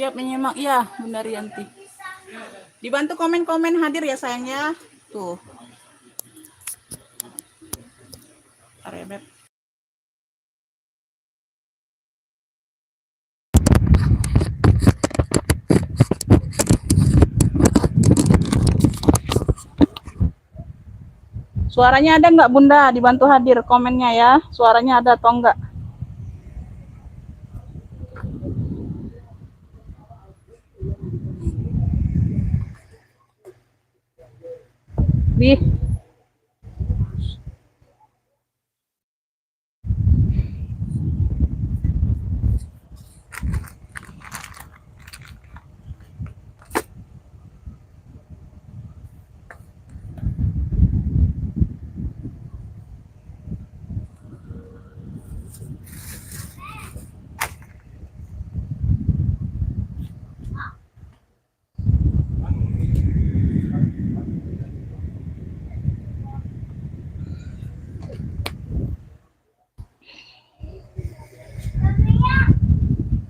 Siap menyimak ya, Bunda Rianti. Dibantu komen-komen hadir ya sayangnya. Tuh. Beb. Suaranya ada nggak Bunda? Dibantu hadir komennya ya. Suaranya ada atau enggak? Di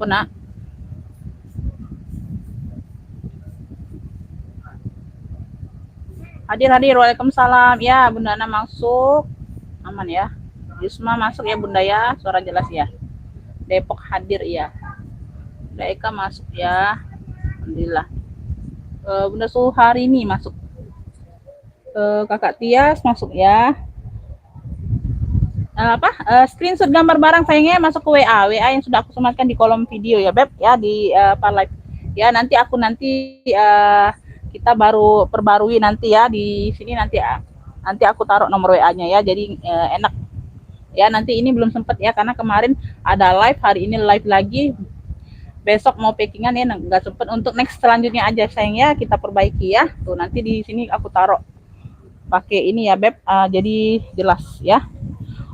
Puna. Hadir. Waalaikumsalam. Ya, Bunda Ana masuk. Aman ya. Yusma masuk ya Bunda ya. Suara jelas ya. Depok hadir ya. Eka masuk ya. Alhamdulillah. Bunda Suharini masuk. Kakak Tias masuk ya. Screenshot gambar barang sayangnya masuk ke WA yang sudah aku sematkan di kolom video ya Beb ya, di live ya. Nanti kita baru perbarui nanti ya di sini, nanti aku taruh nomor WA-nya ya, jadi enak ya. Nanti ini belum sempat ya karena kemarin ada live, hari ini live lagi, besok mau packingan ya, nggak sempet. Untuk next selanjutnya aja sayangnya kita perbaiki ya. Tuh nanti di sini aku taruh pakai ini ya Beb, jadi jelas ya.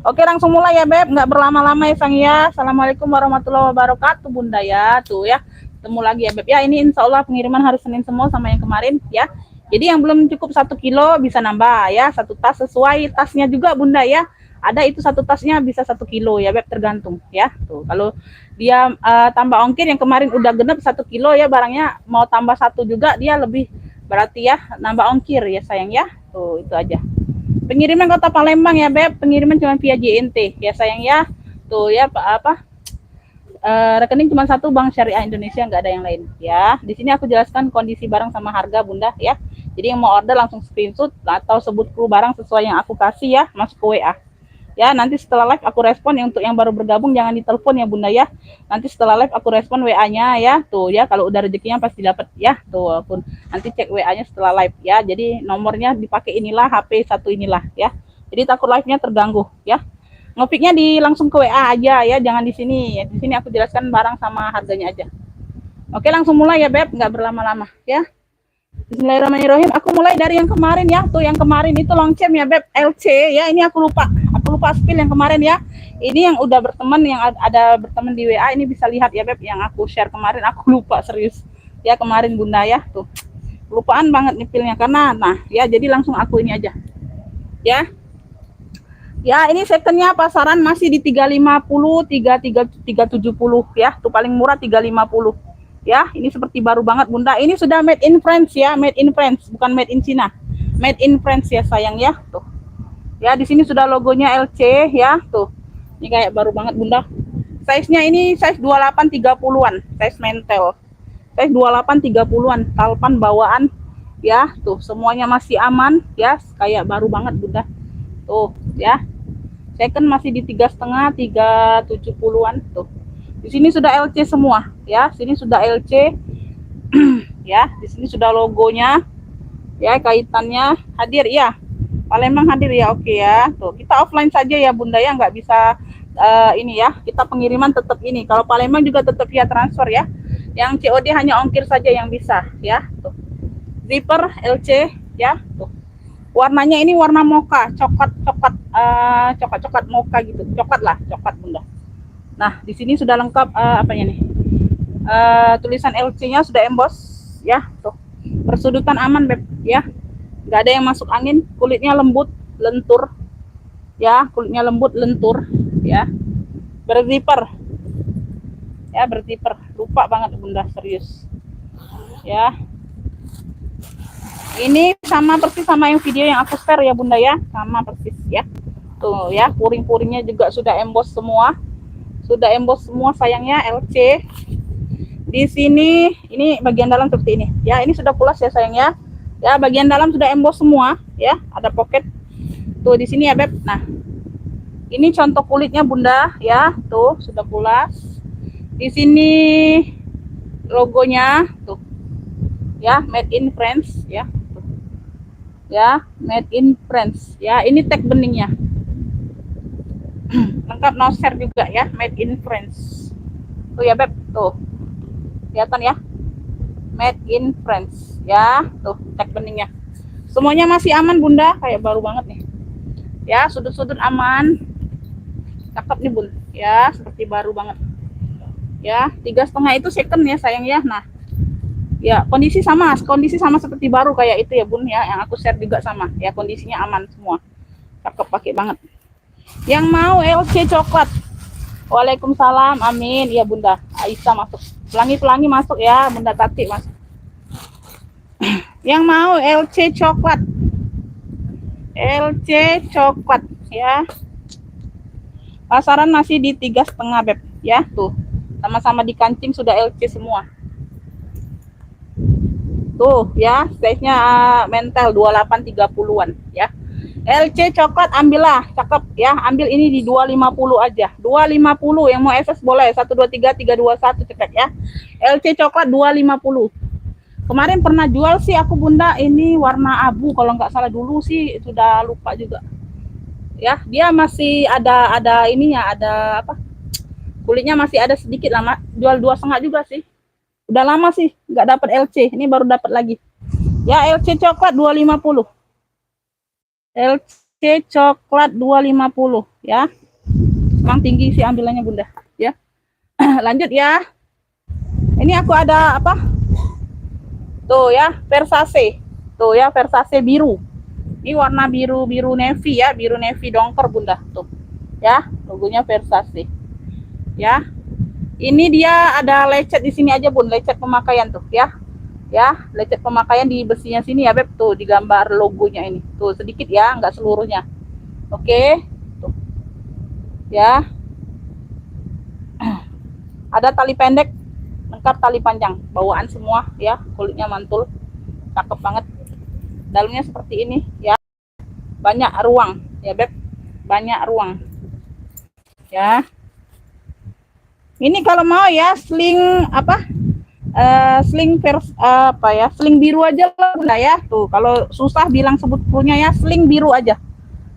Oke, langsung mulai ya Beb, nggak berlama-lama ya sang ya. Assalamualaikum warahmatullahi wabarakatuh Bunda ya. Tuh ya, ketemu lagi ya Beb ya. Ini insya Allah pengiriman hari Senin semua sama yang kemarin ya. Jadi yang belum cukup 1 kilo bisa nambah ya, 1 tas sesuai tasnya juga Bunda ya. Ada itu 1 tasnya bisa 1 kilo ya Beb, tergantung ya. Tuh kalau dia tambah ongkir, yang kemarin udah genep 1 kilo ya barangnya, mau tambah 1 juga dia lebih, berarti ya nambah ongkir ya sayang ya. Tuh itu aja. Pengiriman kota Palembang ya Beb, pengiriman cuma via JNT ya sayang ya. Tuh ya rekening cuma 1, Bank Syariah Indonesia, nggak ada yang lain ya. Di sini aku jelaskan kondisi barang sama harga Bunda ya. Jadi yang mau order langsung screenshot atau sebut kru barang sesuai yang aku kasih ya, masuk ke WA ya. Nanti setelah live aku respon ya. Untuk yang baru bergabung jangan ditelepon ya Bunda ya. Nanti setelah live aku respon WA-nya ya. Tuh ya, kalau udah rezekinya pasti dapat ya. Tuh pun nanti cek WA-nya setelah live ya. Jadi nomornya dipakai inilah, HP 1 inilah ya. Jadi takut live-nya terganggu ya. Ngopiknya langsung ke WA aja ya, jangan di sini. Di sini aku jelaskan barang sama harganya aja. Oke, langsung mulai ya Beb, nggak berlama-lama ya. Bismillahirrahmanirrahim. Aku mulai dari yang kemarin ya. Tuh yang kemarin itu longcem ya Beb, LC ya. Ini aku lupa spill yang kemarin ya. Ini yang udah berteman, yang ada berteman di WA, ini bisa lihat ya Beb, yang aku share kemarin. Aku lupa serius ya kemarin Bunda ya. Tuh lupaan banget nih pilnya karena ya, jadi langsung aku ini aja ya. Ya ini secondnya pasaran masih di 350, 370 ya. Tuh paling murah 350 ya. Ini seperti baru banget Bunda. Ini sudah made in France ya, made in France, bukan made in China. Made in France ya sayang ya. Tuh ya, di sini sudah logonya LC ya. Tuh ini kayak baru banget Bunda. Size-nya ini size 28 30-an, size mentel. Size 28 30-an, talpan bawaan ya. Tuh semuanya masih aman ya, kayak baru banget Bunda. Tuh ya. Second masih di 3,5 370-an tuh. Di sini sudah LC semua ya. Sini sudah LC ya. Di sini sudah logonya ya, kaitannya hadir ya. Palembang hadir ya. Oke ya. Tuh kita offline saja ya Bunda ya, nggak bisa ini ya. Kita pengiriman tetap ini. Kalau Palembang juga tetap via transfer ya. Yang COD hanya ongkir saja yang bisa ya. Tuh. Zipper LC ya. Tuh. Warnanya ini warna mocha, coklat mocha gitu, coklat Bunda. Nah di sini sudah lengkap apanya nih, tulisan LC-nya sudah emboss ya. Tuh persudutan aman Beb ya, nggak ada yang masuk angin. Kulitnya lembut lentur ya, kulitnya lembut lentur ya, berzipper Ya, berzipper. Lupa banget bunda, serius. Ya. Ini sama persis sama yang video yang aku share ya bunda ya, sama persis ya. Tuh ya, puring-puringnya juga sudah emboss semua. Sudah emboss semua sayangnya LC. Di sini ini bagian dalam seperti ini. Ya, ini sudah pulas ya sayang ya. Ya, bagian dalam sudah emboss semua ya, ada pocket. Tuh di sini ya, Beb. Nah, ini contoh kulitnya bunda ya, tuh sudah pulas. Di sini logonya tuh. Ya, made in France ya. Tuh. Ya, made in France. Ya, ini tag beningnya. Lengkap no share juga ya, made in France. Tuh ya, Beb. Tuh. Kelihatan ya? Made in France ya. Tuh, tag beningnya. Semuanya masih aman bunda, kayak baru banget nih. Ya, sudut-sudut aman. Cakep nih bun. Ya, seperti baru banget. Ya, 3,5 itu second ya sayang ya. Nah, ya kondisi sama seperti baru kayak itu ya bun ya, yang aku share juga sama ya, kondisinya aman semua, cakep, pakai banget. Yang mau LC coklat, waalaikumsalam, amin ya bunda. Aisyah masuk, pelangi masuk ya bunda Tati masuk. Yang mau LC coklat ya, pasaran masih di 3,5 beb ya. Tuh sama-sama di kancing sudah LC semua. Tuh ya, size-nya mental 28-30-an ya. LC coklat ambillah, cakep ya. Ambil ini di 250 aja. 250 yang mau SS boleh. 1 2 3 3 2 1 cetek ya. LC coklat 250. Kemarin pernah jual sih aku bunda, ini warna abu kalau nggak salah, dulu sih sudah lupa juga. Ya, dia masih ada ininya, ada apa? Kulitnya masih ada sedikit lama. Jual 2,5 juga sih. Udah lama sih nggak dapat LC, ini baru dapat lagi. Ya, LC coklat 250. LC coklat 250 ya. Memang tinggi sih ambilannya bunda ya. Lanjut ya. Ini aku ada apa? Tuh ya, Versace. Tuh ya, Versace biru. Ini warna biru navy ya, biru navy dongker bunda. Tuh. Ya, logonya Versace. Ya. Ini dia ada lecet di sini aja bun, lecet pemakaian tuh ya. Ya, lecet pemakaian di besinya sini ya Beb, tuh di gambar logonya ini. Tuh sedikit ya, nggak seluruhnya. Oke. Tuh. Ya. Ada tali pendek, lengkap tali panjang, bawaan semua ya, kulitnya mantul. Cakep banget. Dalamnya seperti ini ya. Banyak ruang ya Beb. Banyak ruang. Ya. Ini kalau mau ya sling apa? Sling apa ya? Sling biru aja lah ya. Tuh, kalau susah bilang sebut punya ya, sling biru aja.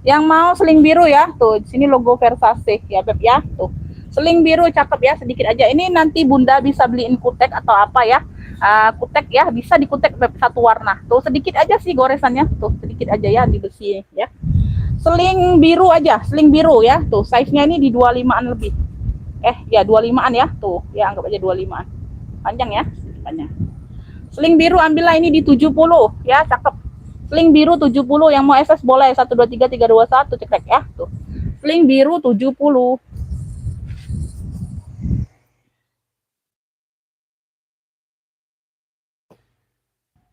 Yang mau sling biru ya. Tuh, di sini logo Versace ya Beb ya. Tuh. Sling biru cakep ya, sedikit aja. Ini nanti bunda bisa beliin kutek atau apa ya. Kutek ya, bisa dikutek Beb, satu warna. Tuh, sedikit aja sih goresannya. Tuh, sedikit aja ya di besi ya. Sling biru aja, sling biru ya. Tuh, size-nya ini di 25-an lebih. Ya 25-an ya. Tuh, ya anggap aja 25-an. Panjang ya, panjang. Sling biru ambillah ini di 70 ya, cakep. Sling biru 70, yang mau SS boleh. 1 2 3 3 2 1 cekrek ya. Tuh. Sling biru 70.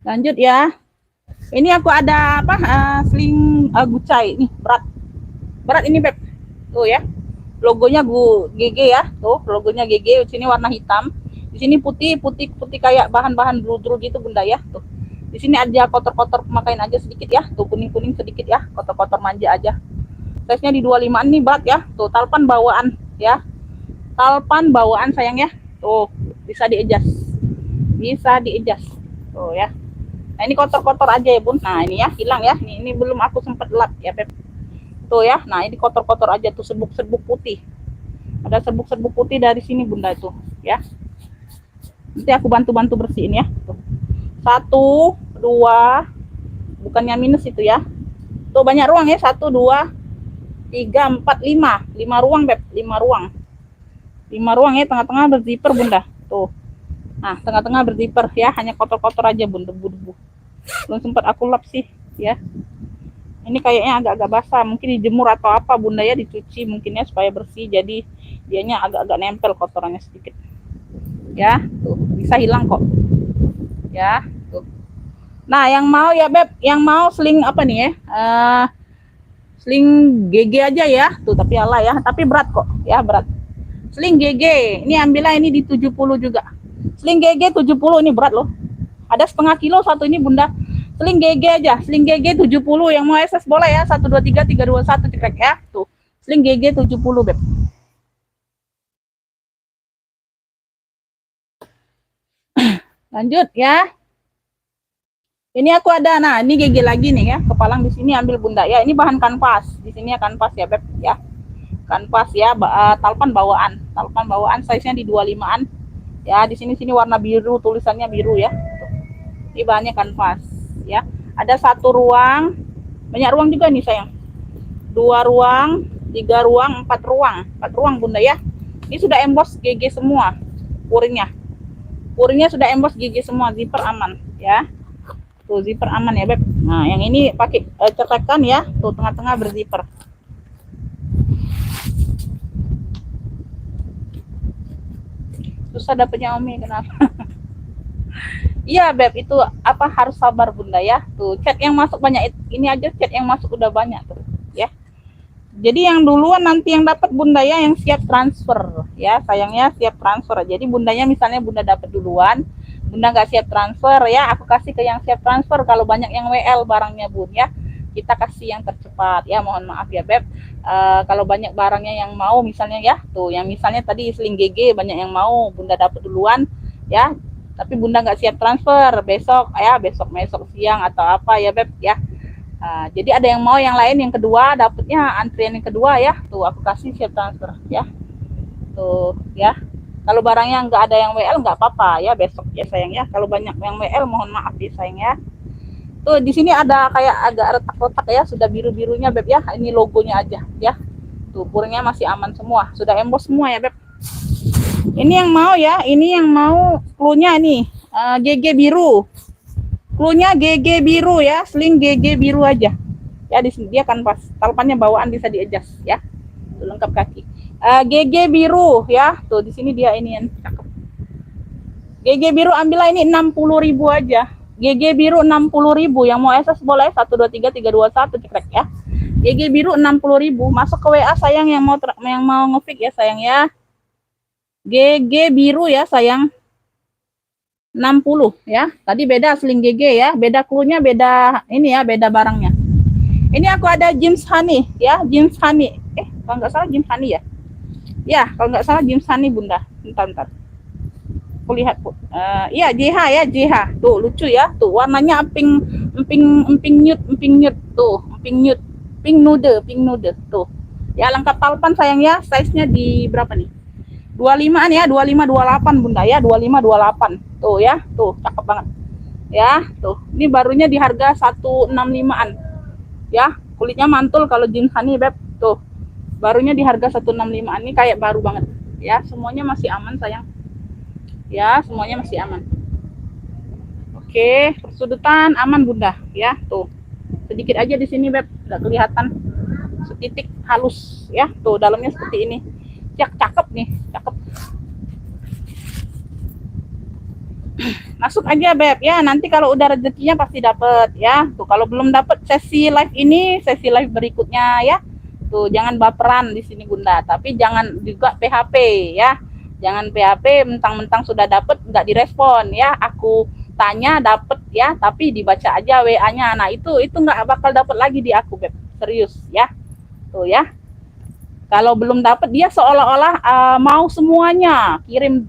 Lanjut ya. Ini aku ada apa? Sling gucai nih, berat. Berat ini Beb. Tuh ya. Logonya GG ya. Tuh, logonya GG. Sini warna hitam. Di sini putih kayak bahan-bahan bludru gitu bunda ya. Tuh. Di sini aja kotor-kotor pemakaian aja sedikit ya. Tuh kuning-kuning sedikit ya. Kotor-kotor manja aja. Size-nya di 25-an nih berat ya. Tuh, talpan bawaan ya. Talpan bawaan sayang ya. Tuh, bisa di-adjust. Bisa di-adjust. Tuh ya. Nah, ini kotor-kotor aja ya bun. Nah, ini ya hilang ya. Ini belum aku sempat lap ya Beb. Tuh ya. Nah, ini kotor-kotor aja tuh, serbuk-serbuk putih. Ada serbuk-serbuk putih dari sini bunda itu ya. Nanti aku bantu bersihin ya. Tuh. 1 2, bukannya minus itu ya. Tuh banyak ruang ya. 1 2 3 4 5 ruang Beb, 5 ruang. 5 ruang ya, tengah-tengah berzipper bunda. Tuh. Nah, tengah-tengah berzipper ya, hanya kotor-kotor aja bun, debu-debu. Belum sempat aku lap sih ya. Ini kayaknya agak-agak basah, mungkin dijemur atau apa bunda ya, dicuci mungkin ya supaya bersih, jadi dianya agak-agak nempel kotorannya sedikit. Ya, tuh bisa hilang kok. Ya, tuh. Nah, yang mau ya Beb, yang mau sling apa nih ya? Sling GG aja ya. Tuh, tapi ala ya, tapi berat kok. Ya, berat. Sling GG. Ini ambillah ini di 70 juga. Sling GG 70 ini berat loh. Ada setengah kilo satu ini Bunda. Sling GG aja, sling GG 70. Yang mau SS boleh ya, 123 321 cekrek ya. Tuh. Sling GG 70 Beb. Lanjut ya. Ini aku ada, nah ini GG lagi nih ya, kepalang di sini ambil Bunda ya. Ini bahan kanvas, di sini ya kanvas ya Beb ya. Kanvas ya, talpan bawaan size-nya di 25-an. Ya, di sini warna biru, tulisannya biru ya. Ini bahannya kanvas ya. Ada satu ruang, banyak ruang juga nih sayang. 2 ruang, 3 ruang, 4 ruang Bunda ya. Ini sudah emboss GG semua puringnya. Puringnya sudah emboss GG semua, zipper aman ya. Tuh zipper aman ya Beb. Nah yang ini pakai cetekan ya. Tuh tengah-tengah berzipper. Susah dapetnya Umi kenapa? Iya Beb, itu apa harus sabar Bunda ya. Tuh chat yang masuk banyak, ini aja chat yang masuk udah banyak tuh ya. Jadi yang duluan nanti yang dapat Bunda ya, yang siap transfer ya, sayangnya siap transfer. Jadi Bundanya misalnya Bunda dapat duluan, Bunda nggak siap transfer ya, aku kasih ke yang siap transfer. Kalau banyak yang WL barangnya Bun ya, kita kasih yang tercepat ya. Mohon maaf ya Beb, kalau banyak barangnya yang mau misalnya ya, tuh yang misalnya tadi sling GG banyak yang mau, Bunda dapat duluan ya, tapi Bunda nggak siap transfer besok ya, besok siang atau apa ya Beb ya. Jadi ada yang mau yang lain yang kedua, dapatnya antrian yang kedua ya, tuh aku kasih siap transfer ya, tuh ya. Kalau barangnya nggak ada yang WL nggak apa-apa ya, besok ya sayang ya. Kalau banyak yang WL mohon maaf ya sayang ya. Tuh di sini ada kayak agak retak-retak ya, sudah biru-birunya Beb ya. Ini logonya aja ya. Tuh puringnya masih aman semua, sudah emboss semua ya Beb. Ini yang mau ya, ini yang mau cluenya ini GG biru. Cluenya GG biru ya, sling GG biru aja. Ya di sini dia kan pas talpannya bawaan bisa di-adjust ya. Tuh, lengkap kaki. GG biru ya, tuh di sini dia ini yang cakep. GG biru ambillah ini 60.000 aja. GG biru 60.000, yang mau SS boleh 123 321 cekrek ya. GG biru 60.000, masuk ke WA sayang yang mau nge-fix ya sayang ya. GG biru ya sayang. 60 ya. Tadi beda sling GG ya, beda cluenya, beda ini ya, beda barangnya. Ini aku ada jeans honey ya, jeans honey. Kalau nggak salah jeans honey ya. Ya, kalau nggak salah James Honey Bunda. Bentar. Aku lihat. Iya JH ya, JH. Tuh lucu ya. Tuh warnanya emping nude tuh, pink nude tuh. Ya lengkap talpan sayang ya. Size-nya di berapa nih? 25-an ya, 25 28 Bunda ya, 25 28. Tuh ya, tuh cakep banget. Ya, tuh. Ini barunya di harga 165-an. Ya, kulitnya mantul kalau James Honey Beb. Tuh. Barunya di harga 165 ini kayak baru banget ya, semuanya masih aman sayang ya, semuanya masih aman. Oke, persudutan aman Bunda ya. Tuh sedikit aja di sini Beb, nggak kelihatan, setitik halus ya. Tuh dalamnya seperti ini, cakep nih, cakep. Masuk aja Beb ya, nanti kalau udah rezekinya pasti dapet ya. Tuh kalau belum dapet sesi live ini, sesi live berikutnya ya. Tuh jangan baperan di sini Bunda, tapi jangan juga PHP ya. Jangan PHP mentang-mentang sudah dapet nggak direspon ya. Aku tanya dapet ya, tapi dibaca aja WA-nya. Nah itu nggak bakal dapet lagi di aku Beb, serius ya. Tuh ya. Kalau belum dapet dia seolah-olah mau semuanya kirim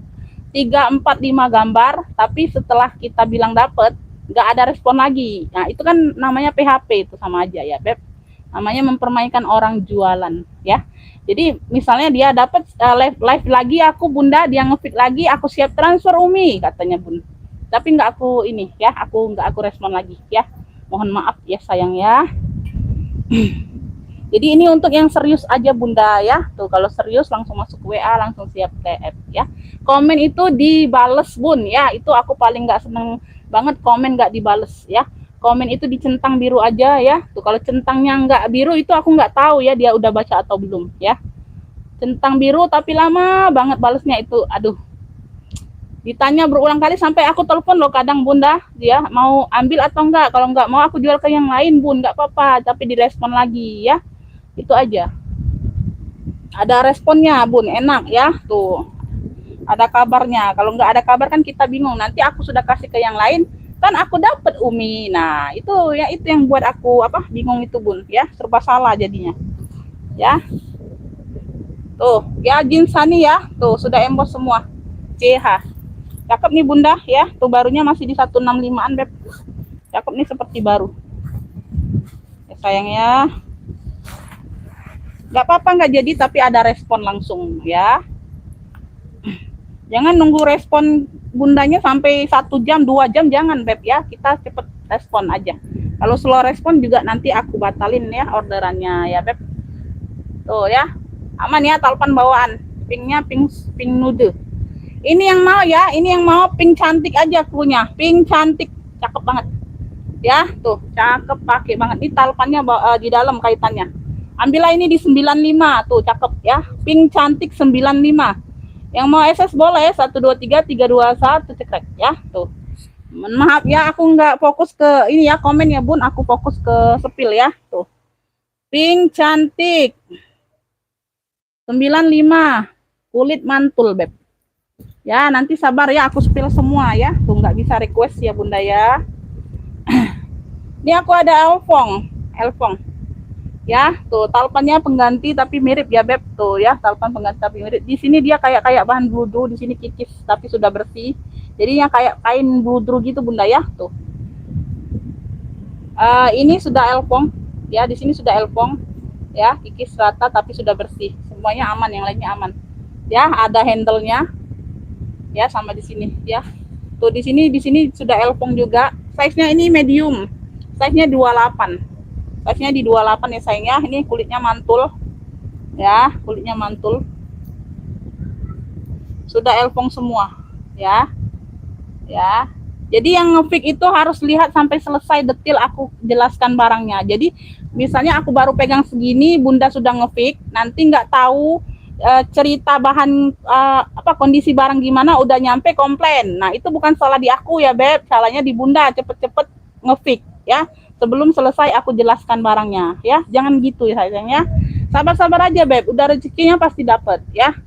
3, 4, 5 gambar, tapi setelah kita bilang dapet nggak ada respon lagi. Nah itu kan namanya PHP, itu sama aja ya Beb. Namanya mempermainkan orang jualan ya. Jadi misalnya dia dapat live lagi aku Bunda, dia ngefit lagi, aku siap transfer Umi katanya Bun, tapi nggak aku ini ya, aku respon lagi ya, mohon maaf ya sayang ya. Jadi ini untuk yang serius aja Bunda ya. Tuh kalau serius langsung masuk WA, langsung siap TF ya. Komen itu dibales Bun ya, itu aku paling nggak seneng banget komen nggak dibales ya. Komen itu dicentang biru aja ya. Tuh kalau centangnya nggak biru itu aku nggak tahu ya dia udah baca atau belum ya. Centang biru tapi lama banget balesnya itu, aduh. Ditanya berulang kali sampai aku telepon loh kadang bunda, dia mau ambil atau enggak. Kalau enggak mau aku jual ke yang lain bun, enggak apa-apa. Tapi direspon lagi ya, itu aja. Ada responnya bun, enak ya tuh. Ada kabarnya. Kalau enggak ada kabar kan kita bingung. Nanti aku sudah kasih ke yang lain, kan aku dapat Umi. Nah itu ya, itu yang buat aku apa bingung itu bun ya, serba salah jadinya ya. Tuh ya Jinsani ya, tuh sudah embos semua CH. Cakep nih bunda ya, tuh barunya masih di 165an beb. Cakep nih seperti baru ya sayang ya. Gak apa-apa nggak jadi tapi ada respon langsung ya. Jangan nunggu respon bundanya sampai 1 jam 2 jam, jangan beb ya, kita cepet respon aja. Kalau slow respon juga nanti aku batalin ya orderannya ya beb. Tuh ya, aman ya talpan bawaan. Pinknya pink nude. Ini yang mau ya, ini yang mau pink cantik aja klunya, pink cantik, cakep banget. Ya, tuh, cakep pakai banget. Ini talpannya di dalam kaitannya. Ambillah ini di 95, tuh cakep ya. Pink cantik 95. Yang mau SS boleh 123 321 cekrek ya, tuh. Maaf ya, aku nggak fokus ke ini ya komen ya bun, aku fokus ke sepil ya, tuh. Pink cantik 95, kulit mantul beb. Ya, nanti sabar ya, aku spill semua ya. Tuh nggak bisa request ya bunda ya. Ini aku ada Elfong. Ya, tuh talpannya pengganti tapi mirip ya beb. Tuh ya, talpan pengganti tapi mirip. Di sini dia kayak bahan bludru, di sini kikis tapi sudah bersih. Jadinya kayak kain bludru gitu bunda ya. Tuh. Ini sudah Elfong. Ya, di sini sudah Elfong. Ya, kikis rata tapi sudah bersih. Semuanya aman, yang lainnya aman. Ya, ada handle-nya. Ya sama di sini ya, tuh di sini sudah Elfong juga, size-nya ini medium, size-nya 28, size-nya di 28 ya sayangnya. Ini kulitnya mantul ya, kulitnya mantul, sudah Elfong semua ya. Ya, jadi yang ngefix itu harus lihat sampai selesai detil aku jelaskan barangnya. Jadi misalnya aku baru pegang segini, bunda sudah ngefix, nanti nggak tahu cerita bahan apa kondisi barang gimana, udah nyampe komplain. Nah itu bukan salah di aku ya beb, salahnya di bunda, cepet-cepet ngefix ya sebelum selesai aku jelaskan barangnya ya. Jangan gitu ya sayangnya, sabar-sabar aja beb, udah rezekinya pasti dapet ya.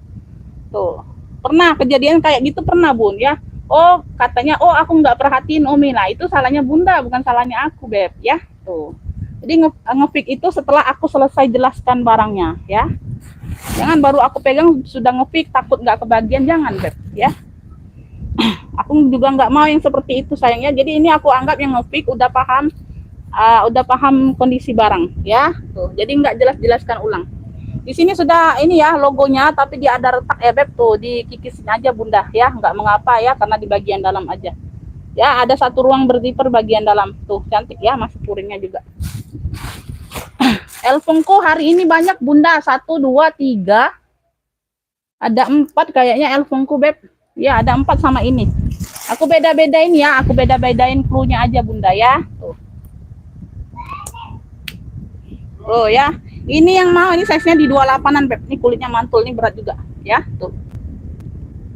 Tuh pernah kejadian kayak gitu, pernah bun ya. Oh katanya, oh aku nggak perhatiin Umi, nah itu salahnya bunda, bukan salahnya aku beb ya. Tuh jadi ngefix itu setelah aku selesai jelaskan barangnya ya. Jangan baru aku pegang sudah ngefix, takut nggak kebagian, jangan beb ya. Aku juga nggak mau yang seperti itu sayangnya. Jadi ini aku anggap yang ngefix udah paham kondisi barang ya. Tuh jadi nggak jelaskan ulang. Di sini sudah ini ya logonya, tapi dia ada retak ya beb, tuh dikikisin aja bunda ya, nggak mengapa ya, karena di bagian dalam aja ya. Ada satu ruang berzipper bagian dalam, tuh cantik ya, masih puringnya juga. Elfongku hari ini banyak bunda, 1, 2, 3, ada 4 kayaknya Elfongku beb ya, ada 4 sama ini. Aku beda-bedain ya, aku beda-bedain cluenya aja bunda ya. Tuh oh ya, ini yang mau, ini size nya di 28an beb, ini kulitnya mantul, ini berat juga ya. Tuh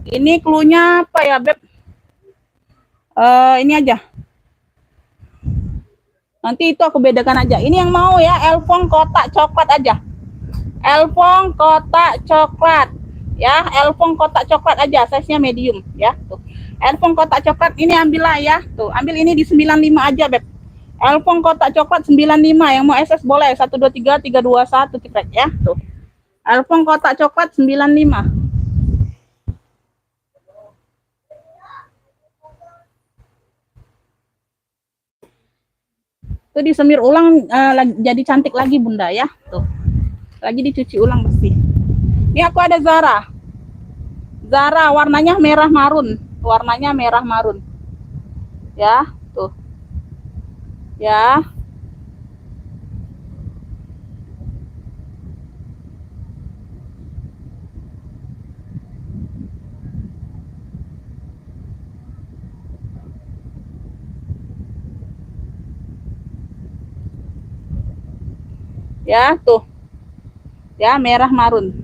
ini cluenya apa ya beb, ini aja, nanti itu aku bedakan aja. Ini yang mau ya Elfong kotak coklat aja, Elfong kotak coklat ya, Elfong kotak coklat aja, size nya medium ya. Tuh Elfong kotak coklat ini ambillah ya, tuh ambil ini di 95 aja beb. Elfong kotak coklat 95, yang mau SS boleh 123 321 cekrek ya. Tuh Elfong kotak coklat 95. Tuh disemir ulang jadi cantik lagi bunda ya. Tuh lagi dicuci ulang bersih. Ini aku ada Zara warnanya merah marun, warnanya merah marun ya. Tuh ya, ya tuh ya merah marun,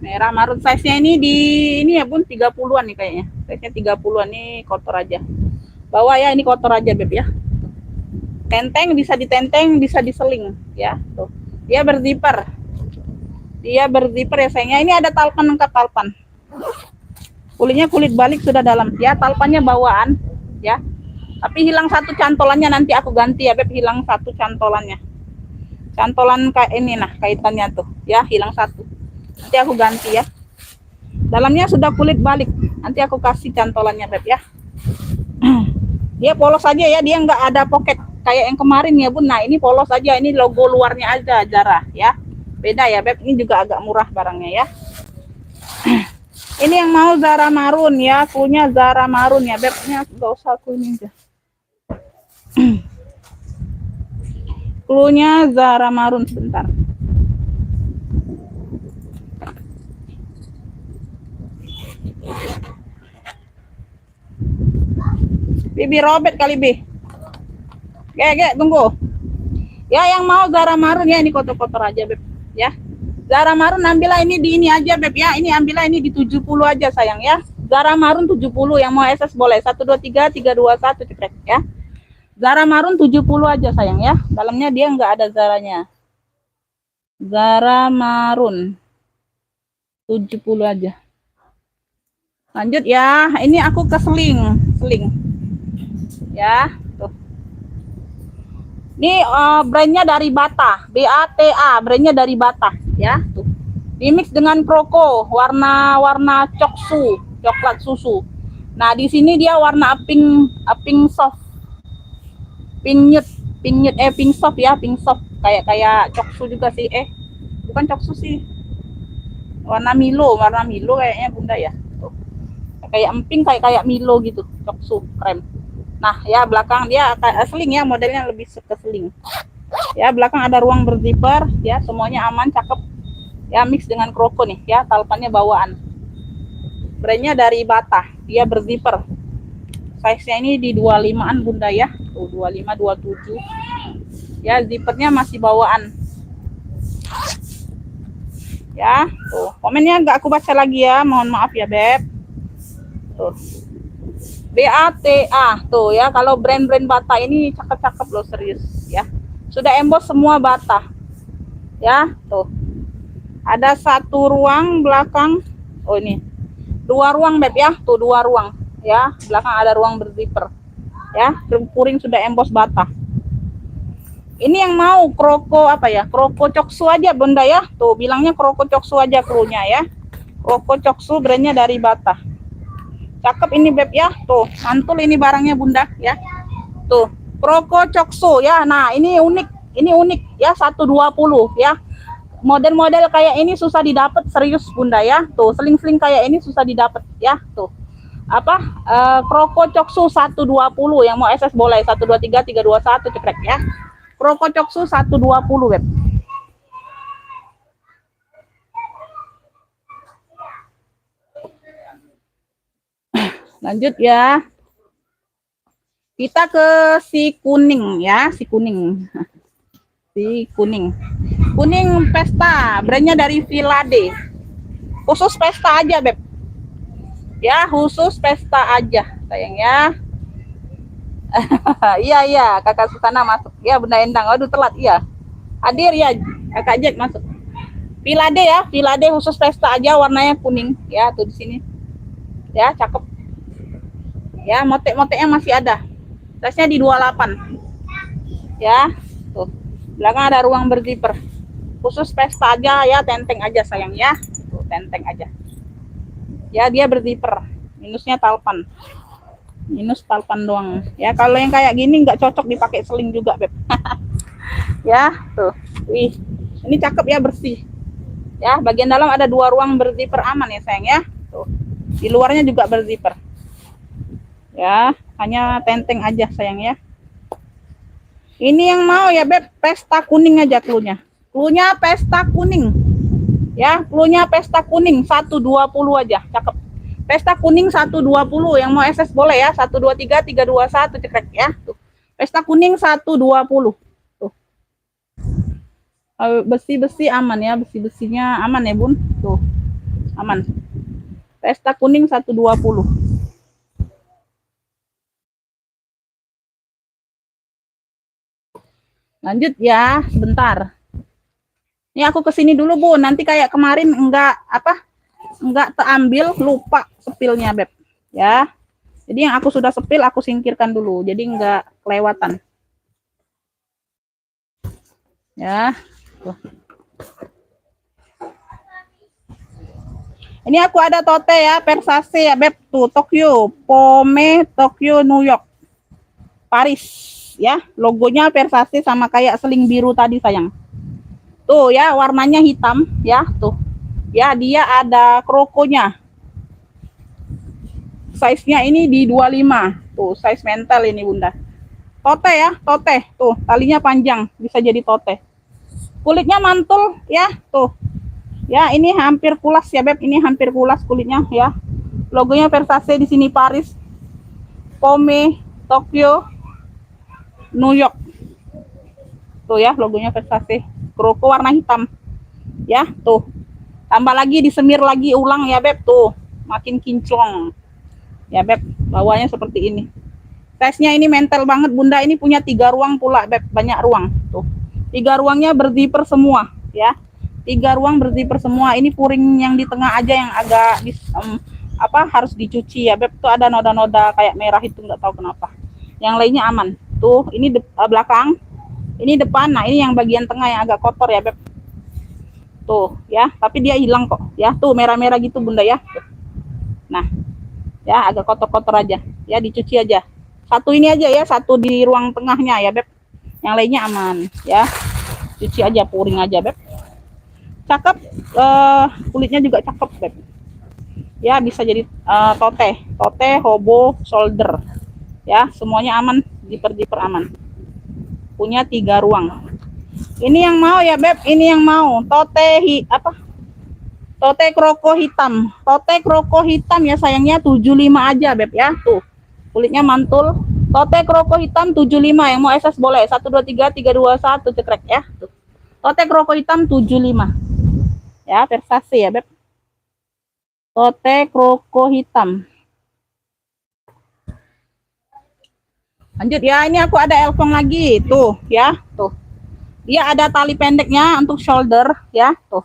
Merah marun, size-nya ini ini ya Bun, 30-an nih kayaknya. Size-nya 30-an nih, kotor aja. Bawa ya, ini kotor aja Beb ya. Tenteng, bisa ditenteng, bisa diseling ya. Tuh. Dia berzipper. Dia berzipper ya sayangnya. Ini ada talpan, lengkap talpan. Kulitnya kulit balik sudah dalam. Ya, talpannya bawaan ya. Tapi hilang satu cantolannya, nanti aku ganti ya Beb, hilang satu cantolannya. Cantolan kayak ini nah, kaitannya tuh ya, hilang satu. Nanti aku ganti ya. Dalamnya sudah kulit balik. Nanti aku kasih cantolannya Beb ya. Dia polos aja ya, dia nggak ada pocket kayak yang kemarin ya Bun. Nah ini polos aja, ini logo luarnya aja Zara ya. Beda ya Beb, ini juga agak murah barangnya ya. Ini yang mau Zara marun ya, punya Zara marun ya Beb. Ini nggak usah aku ini aja. Cluenya Zara marun sebentar. Bibi Robert kali Bi. Gek, tunggu. Ya yang mau Zara marun ya, ini kotor-kotor aja Beb ya. Zara marun ambillah ini di ini aja Beb ya. Ini ambillah ini di 70 aja sayang ya. Zara marun 70, yang mau SS boleh. 1 2 3 3 2 1 cekrek ya. Zara marun 70 aja sayang ya. Dalamnya dia nggak ada Zaranya. Zara marun 70 aja. Lanjut ya. Ini aku ke seling. Ya, tuh. Ini brandnya dari Bata, BATA, brandnya dari Bata, ya. Tuh. Dimix dengan kroko, warna coksu, coklat susu. Nah, di sini dia warna pink soft. Pink soft ya, pink soft. Kayak coksu juga sih. Bukan coksu sih. Warna Milo kayaknya Bunda ya. Tuh. Kayak emping, kayak Milo gitu, coksu krem. Nah ya, belakang dia seling ya, modelnya lebih ke seling ya. Belakang ada ruang berzipper ya, semuanya aman, cakep ya. Mix dengan kroko nih ya, talpannya bawaan, brandnya dari Bata, dia berzipper. Size nya ini di 25an Bunda ya. Tuh 25 27 ya, zippernya masih bawaan ya. Tuh komennya nggak aku baca lagi ya, mohon maaf ya Beb. Tuh BATA tuh ya, kalau brand-brand Bata ini cakep-cakep loh, serius ya. Sudah emboss semua Bata ya. Tuh ada satu ruang belakang, oh ini 2 ruang Beb ya. Tuh 2 ruang ya, belakang ada ruang berzipper ya. Kuring sudah emboss Bata. Ini yang mau kroko apa ya, kroko coksu aja Bunda ya. Tuh bilangnya kroko coksu aja krunya ya. Kroko coksu, brandnya dari Bata. Cakep ini Beb ya. Tuh mantul ini barangnya Bunda ya. Tuh kroko coksu ya. Nah ini unik ya, 120 ya. Model-model kayak ini susah didapat, serius Bunda ya. Tuh seling-seling kayak ini susah didapat ya. Tuh apa, kroko coksu 120, yang mau SS boleh. 1 2 3 3 2 1 cekrek ya. Kroko coksu 120 Beb. Lanjut ya. Kita ke si kuning ya, si kuning. Si kuning. Kuning pesta, brandnya dari Vilade. Khusus pesta aja Beb. Ya, khusus pesta aja sayang ya. Iya, Kakak Susana masuk. Ya, Bunda Endang. Waduh telat ya. Hadir ya, Kakak Jack masuk. Vilade ya, Vilade khusus pesta aja, warnanya kuning ya. Tuh di sini. Ya, cakep. Ya, motek-moteknya masih ada. Size-nya di 28 ya. Tuh belakang ada ruang berzipper, khusus pesta aja ya, tenteng aja sayang ya. Tuh tenteng aja ya, dia berzipper, minusnya talpan, minus talpan doang ya. Kalau yang kayak gini nggak cocok dipakai seling juga Beb. Ya tuh, wih ini cakep ya, bersih ya. Bagian dalam ada 2 ruang berzipper, aman ya sayang ya. Tuh di luarnya juga berzipper ya, hanya tenteng aja sayang ya. Ini yang mau ya Beb, pesta kuning aja klunya. Klunya pesta kuning. Ya, klunya pesta kuning 120 aja, cakep. Pesta kuning 120, yang mau SS boleh ya. 1 2 3 3 2 1 cekrek ya. Tuh. Pesta kuning 120. Tuh. Besi-besi aman ya, besi-besinya aman ya Bun. Tuh. aman. Pesta kuning 120. Lanjut ya, sebentar. Ini aku kesini dulu Bu, nanti kayak kemarin enggak terambil, lupa sepilnya Beb. Ya, jadi yang aku sudah sepil aku singkirkan dulu, jadi enggak kelewatan. Ya, tuh. Ini aku ada tote ya, Versace ya Beb, tuh Tokyo, Pome, Tokyo, New York, Paris, ya, logonya Versace sama kayak seling biru tadi sayang. Tuh ya, warnanya hitam ya, tuh. Ya, dia ada krokonya. Size-nya ini di 25. Tuh, size mental ini Bunda. Tote ya, tote. Tuh, talinya panjang, bisa jadi tote. Kulitnya mantul ya, tuh. Ya, ini hampir pulas ya Beb, ini hampir pulas kulitnya ya. Logonya Versace di sini Paris. Pome, Tokyo, New York. Tuh ya, logonya Versace. Kroko warna hitam. Ya, tuh. Tambah lagi disemir lagi ulang ya Beb, tuh. Makin kinclong. Ya Beb, bawahnya seperti ini. Size-nya ini mental banget Bunda, ini punya 3 ruang pula Beb, banyak ruang. Tuh. 3 ruangnya berzipper semua, ya. 3 ruang berzipper semua. Ini puring yang di tengah aja yang agak harus dicuci ya Beb. Tuh ada noda-noda kayak merah itu nggak tahu kenapa. Yang lainnya aman. Tuh, ini belakang. Ini depan, nah ini yang bagian tengah yang agak kotor ya Beb. Tuh ya, tapi dia hilang kok ya. Tuh merah-merah gitu Bunda ya. Nah, ya agak kotor-kotor aja. Ya dicuci aja. Satu ini aja ya, satu di ruang tengahnya ya Beb. Yang lainnya aman ya. Cuci aja, puring aja Beb. Cakep, kulitnya juga cakep Beb. Ya bisa jadi tote, hobo, shoulder. Ya, semuanya aman, zipper aman. Punya 3 ruang. Ini yang mau ya Beb, ini yang mau. Tote kroko hitam. Tote kroko hitam ya sayangnya 75 aja Beb ya. Tuh. Kulitnya mantul. Tote kroko hitam 75, yang mau SS boleh. 1 2 3 3 2 1 cekrek ya. Tuh. Tote kroko hitam 75. Ya, Versace ya Beb. Tote kroko hitam. Lanjut ya, ini aku ada elfong lagi, tuh ya, tuh. Dia ada tali pendeknya untuk shoulder ya, tuh.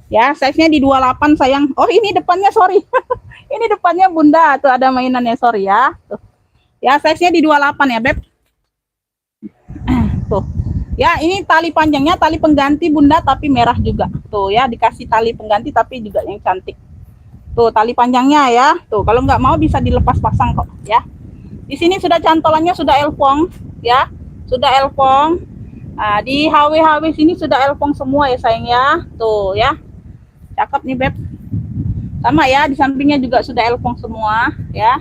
Ya, size-nya di 28 sayang. Oh, ini depannya sorry. Ini depannya Bunda, tuh ada mainannya sorry ya, tuh. Ya, size-nya di 28 ya, Beb. Tuh. Ya, ini tali panjangnya tali pengganti Bunda tapi merah juga. Tuh ya, dikasih tali pengganti tapi juga yang cantik. Tuh, tali panjangnya ya. Tuh, kalau nggak mau bisa dilepas pasang kok ya. Di sini sudah cantolannya sudah elfong ya, sudah elfong. Nah, di HW sini sudah elfong semua ya sayang ya. Tuh ya. Cakep nih Beb. Sama ya, di sampingnya juga sudah elfong semua ya.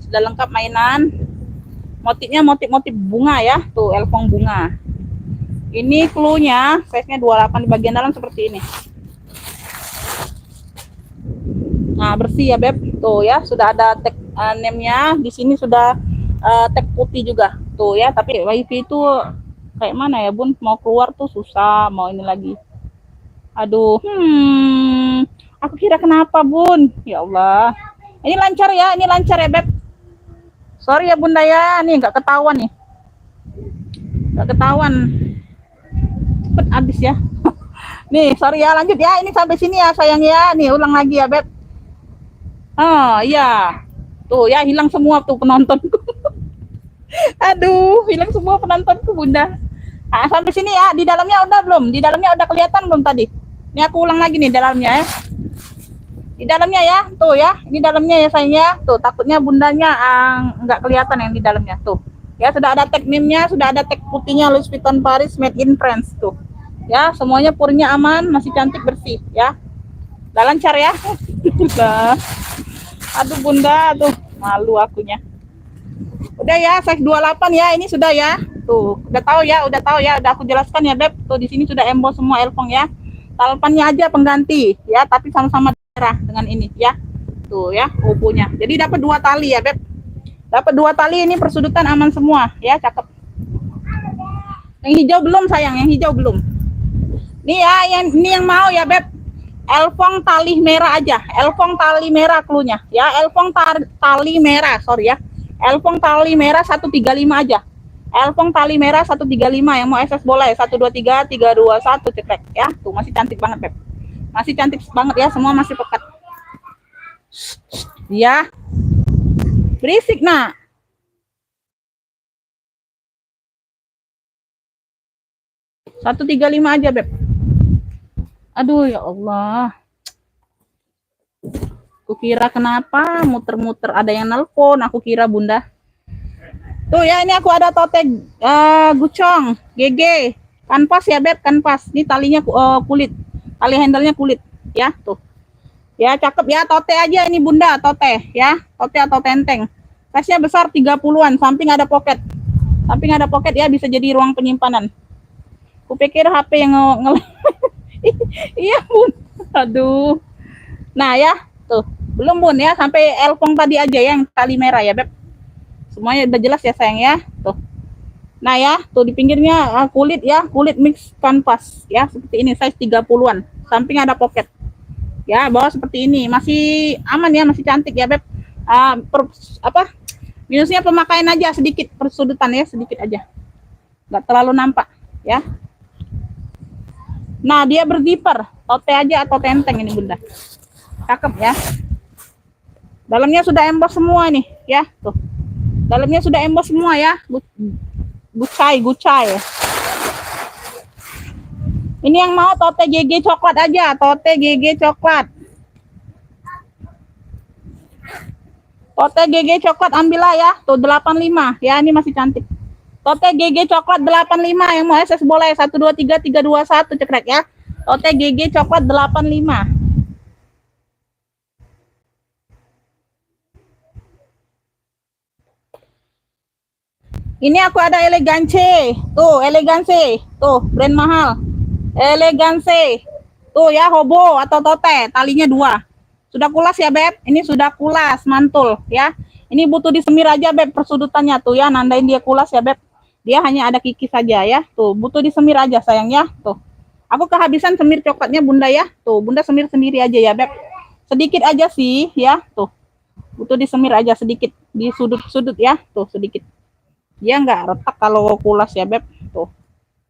Sudah lengkap mainan. Motifnya motif bunga ya. Tuh, elfong bunga. Ini clue-nya, size-nya 28 di bagian dalam seperti ini. Nah, bersih ya Beb. Tuh ya, sudah ada tag name-nya. Di sini sudah tag putih juga. Tuh ya, tapi wifi itu kayak mana ya Bun? Mau keluar tuh susah, mau ini lagi. Aduh, aku kira kenapa Bun? Ya Allah. Ini lancar ya Beb. Sorry ya Bunda ya, nih nggak ketahuan nih. Nggak ketahuan. Cepet habis ya. Nih, sorry ya, lanjut ya. Ini sampai sini ya sayang ya. Nih, ulang lagi ya Beb. Oh iya, tuh ya hilang semua tuh penontonku. Aduh, hilang semua penontonku Bunda. Nah, sampai sini ya. Di dalamnya udah belum? Di dalamnya udah kelihatan belum tadi? Ini aku ulang lagi nih dalamnya ya. Di dalamnya ya, tuh ya. Ini dalamnya ya sayangnya. Tuh, takutnya Bundanya nggak kelihatan yang di dalamnya. Tuh, ya sudah ada tag name-nya, sudah ada tag putihnya Louis Vuitton Paris Made in France tuh. Ya, semuanya puringnya aman, masih cantik bersih ya. Udah lancar ya. Aduh Bunda, aduh malu akunya. Udah ya, size 28 ya, ini sudah ya. Tuh, udah tahu ya, udah aku jelaskan ya Beb. Tuh di sini sudah emboss semua elfong ya. Talpannya aja pengganti ya, tapi sama-sama merah dengan ini ya. Tuh ya, obonya. Jadi dapat 2 tali ya Beb. Dapat 2 tali, ini persudutan aman semua ya, cakep. Yang hijau belum sayang, yang hijau belum. Nih ya, ini yang mau ya Beb. Elfong tali merah aja. Elfong tali merah klunya ya. Elfong tali merah, sorry ya. Elfong tali merah 135 aja. Elfong tali merah 135 yang mau SS boleh 123 321 cetek ya. Tuh masih cantik banget, Beb. Masih cantik banget ya, semua masih pekat. Ya. Berisik, Nak. Satu tiga lima aja, Beb. Aduh ya Allah. Aku kira kenapa muter-muter ada yang nelpon, aku kira Bunda. Tuh ya, ini aku ada tote gucong, GG. Kanvas ya, Beb, kanvas. Ini talinya kulit. Tali handle-nya kulit, ya, tuh. Ya, cakep ya, tote aja ini Bunda, tote ya. Tote atau tenteng. Size-nya besar 30-an, samping ada pocket. Samping ada pocket ya, bisa jadi ruang penyimpanan. Kupikir HP yang iya, Bun. Aduh. Nah, ya, tuh. Belum, Bun ya, sampai elfong tadi aja yang tali merah ya, Beb. Semuanya udah jelas ya, sayang ya. Tuh. Nah, ya, tuh di pinggirnya kulit ya, kulit mix kanvas ya, seperti ini, size 30-an. Samping ada pocket. Ya, bawah seperti ini. Masih aman ya, masih cantik ya, Beb. Minusnya pemakaian aja sedikit, persudutan ya, sedikit aja. Nggak terlalu nampak ya. Nah, dia berzipper, tote aja atau tenteng ini Bunda. Cakep ya. Dalamnya sudah emboss semua nih ya, tuh. Dalamnya sudah emboss semua ya. Gucai. Ini yang mau tote GG coklat aja, tote GG coklat. Tote GG coklat ambillah ya, tuh 85 ya, ini masih cantik. Tote GG coklat 85 yang mau SS boleh 123 321 cekrek ya. Tote GG coklat 85. Ini aku ada Elegance. Tuh, Elegance. Tuh, brand mahal. Elegance. Tuh ya, hobo atau tote, talinya 2. Sudah kulas ya, Beb? Ini sudah kulas, mantul ya. Ini butuh disemir aja, Beb, persudutannya tuh ya, nandain dia kulas ya, Beb. Dia hanya ada kiki saja ya. Tuh, butuh disemir aja sayang ya. Tuh. Aku kehabisan semir coklatnya Bunda ya. Tuh, Bunda semir sendiri aja ya, Beb. Sedikit aja sih ya. Tuh. Butuh disemir aja sedikit di sudut-sudut ya. Tuh, sedikit. Dia nggak retak kalau kulas ya, Beb. Tuh.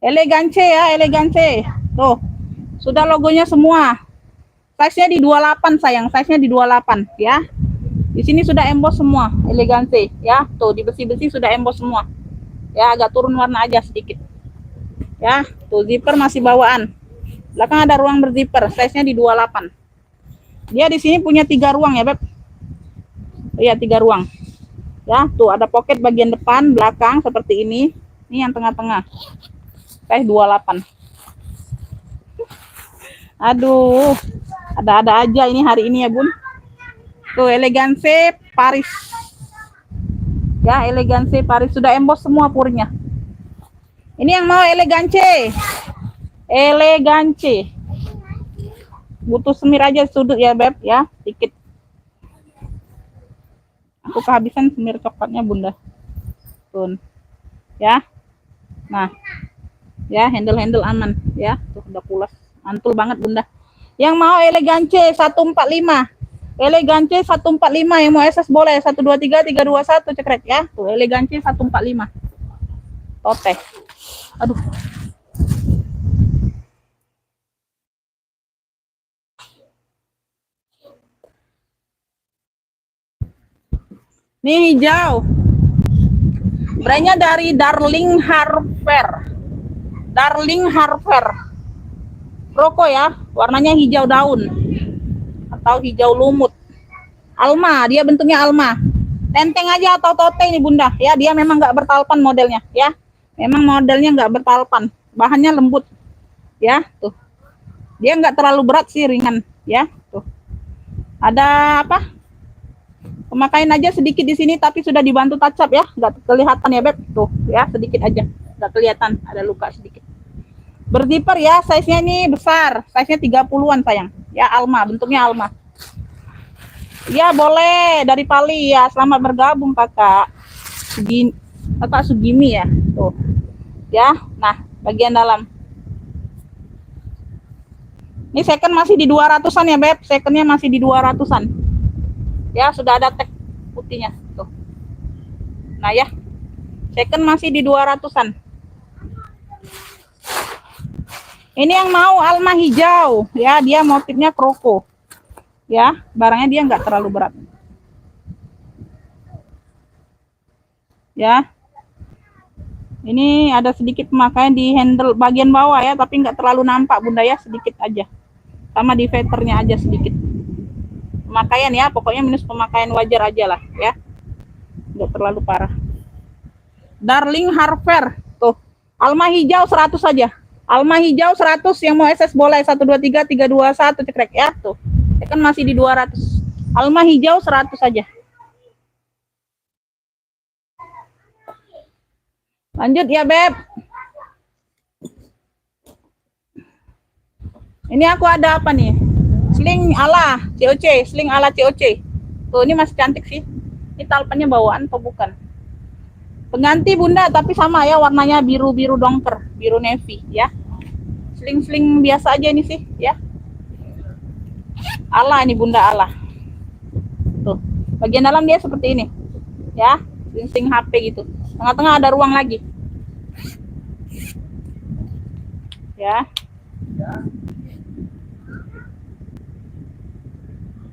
Elegance ya, Elegance. Tuh. Sudah logonya semua. Size-nya di 28 sayang, size-nya di 28 ya. Di sini sudah emboss semua, Elegance ya. Tuh, di besi-besi sudah emboss semua. Ya, agak turun warna aja sedikit. Ya, tuh zipper masih bawaan. Belakang ada ruang berzipper, size-nya di 28. Dia di sini punya 3 ruang ya, Beb. Iya, 3 ruang. Ya, tuh ada pocket bagian depan, belakang seperti ini. Ini yang tengah-tengah. Size 28. Aduh, ada-ada aja ini hari ini ya, Bun. Tuh, Elegance Paris. Ya, Elegance Paris sudah emboss semua purnya. Ini yang mau Elegance. Elegance. Butuh semir aja sudut ya, Beb ya, sedikit. Aku kehabisan semir coklatnya, Bunda. Tuh. Ya. Nah. Ya, handle-handle aman ya. Tuh udah pulas. Mantul banget, Bunda. Yang mau Elegance 145. Elegance 145 yang mau SS boleh 123 321 cekrek ya. Tuh Elegance 145. Tote. Aduh. Nih hijau. Brandnya dari Darling Harper. Darling Harper. Roko ya, warnanya hijau daun atau hijau lumut. Alma, dia bentuknya alma. Tenteng aja atau tote ini Bunda ya, dia memang nggak bertalpan modelnya ya. Memang modelnya nggak bertalpan, bahannya lembut ya. Tuh, dia nggak terlalu berat sih, ringan ya. Tuh, ada apa? Pemakaian aja sedikit di sini, tapi sudah dibantu touch up ya, nggak kelihatan ya, Beb. Tuh ya, sedikit aja, nggak kelihatan ada luka sedikit. Berzipper ya, size-nya ini besar, size-nya 30-an sayang. Ya, Alma, bentuknya Alma. Ya, boleh dari Pali ya. Selamat bergabung, Kakak. Kakak Sugimi ya. Tuh. Ya, nah, bagian dalam. Ini second masih di 200-an ya, Beb. Secondnya masih di 200-an. Ya, sudah ada tag putihnya. Tuh. Nah ya, second masih di 200-an. Ini yang mau alma hijau. Ya, dia motifnya kroko. Ya, barangnya dia nggak terlalu berat. Ya. Ini ada sedikit pemakaian di handle bagian bawah ya, tapi nggak terlalu nampak Bunda ya, sedikit aja. Sama di veternya aja sedikit. Pemakaian ya, pokoknya minus pemakaian wajar aja lah ya. Nggak terlalu parah. Darling Harper, tuh. Alma hijau 100 saja. Alma hijau 100, yang mau SS boleh 1 2 3 3 2 1 cekrek ya, tuh. Ya kan masih di 200. Alma hijau 100 saja. Lanjut ya, Beb. Ini aku ada apa nih? Sling ala COC, sling ala COC. Tuh, ini masih cantik sih. Ini talpannya bawaan atau bukan? Pengganti Bunda, tapi sama ya, warnanya biru-biru dongker, biru navy ya. Sling-sling biasa aja ini sih ya. Ala ini Bunda, ala. Tuh, bagian dalam dia seperti ini. Ya, sling-sling HP gitu. Tengah-tengah ada ruang lagi. Ya.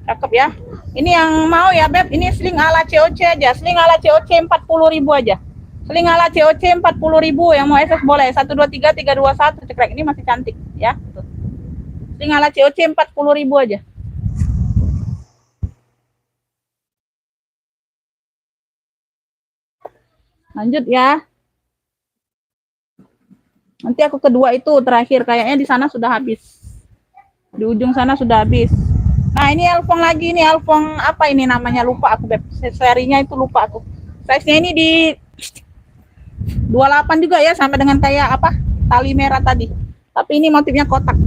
Cakep ya. Ini yang mau ya, Beb. Ini sling ala COC aja. Sling ala COC 40.000 aja. Sling ala COC 40.000, yang mau SS boleh 1 2 3 3 2 1 cekrek. Ini masih cantik ya. Tuh. Sling ala COC 40.000 aja. Lanjut ya. Nanti aku kedua itu terakhir, kayaknya di sana sudah habis. Di ujung sana sudah habis. Nah, ini Elfong lagi, ini Elfong apa ini namanya, lupa aku, Beb. Serinya itu lupa aku. Size-nya ini di 28 juga ya, sama dengan kayak apa? Tali merah tadi. Tapi ini motifnya kotak.